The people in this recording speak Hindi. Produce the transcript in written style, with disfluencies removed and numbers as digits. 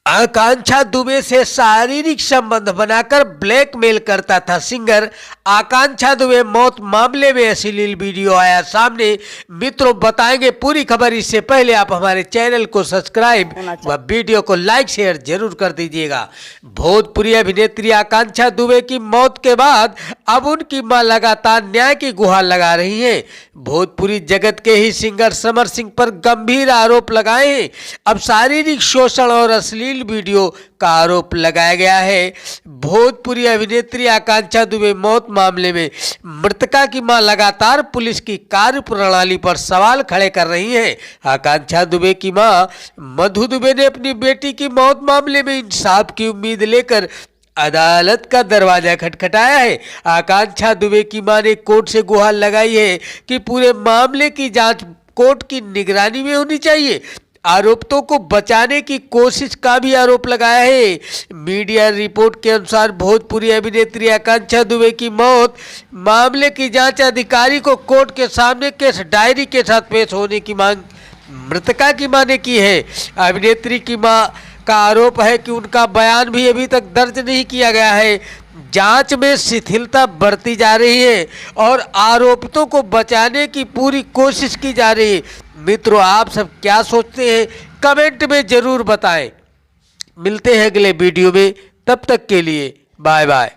आकांक्षा दुबे से शारीरिक संबंध बनाकर ब्लैकमेल करता था सिंगर। आकांक्षा दुबे मौत मामले में अश्लील वीडियो आया सामने। मित्रों, बताएंगे पूरी खबर। इससे पहले आप हमारे चैनल को सब्सक्राइब व वीडियो को लाइक शेयर जरूर कर दीजिएगा। भोजपुरी अभिनेत्री आकांक्षा दुबे की मौत के बाद अब उनकी मां लगातार न्याय की गुहार लगा रही हैं। भोजपुरी जगत के ही सिंगर समर सिंह पर गंभीर आरोप लगाए हैं। अब शारीरिक शोषण और अश्लील वीडियो का आरोप लगाया गया है। भोजपुरी अभिनेत्री आकांक्षा दुबे मौत मामले में मृतका की मां लगातार पुलिस की कार्यप्रणाली पर सवाल खड़े कर रही हैं। आकांक्षा दुबे की मां मधु दुबे ने अपनी बेटी की मौत मामले में इंसाफ की उम्मीद लेकर अदालत का दरवाजा खटखटाया है। आकांक्षा दुबे की मां ने कोर्ट से गुहार लगाई है कि पूरे मामले की जांच कोर्ट की निगरानी में होनी चाहिए। आरोपितों को बचाने की कोशिश का भी आरोप लगाया है। मीडिया रिपोर्ट के अनुसार भोजपुरी अभिनेत्री आकांक्षा दुबे की मौत मामले की जांच अधिकारी को कोर्ट के सामने केस डायरी के साथ पेश होने की मांग मृतका की मां ने की है। अभिनेत्री की मां का आरोप है कि उनका बयान भी अभी तक दर्ज नहीं किया गया है। जांच में शिथिलता बरती जा रही है और आरोपितों को बचाने की पूरी कोशिश की जा रही है। मित्रों, आप सब क्या सोचते हैं कमेंट में जरूर बताएं। मिलते हैं अगले वीडियो में, तब तक के लिए बाय बाय।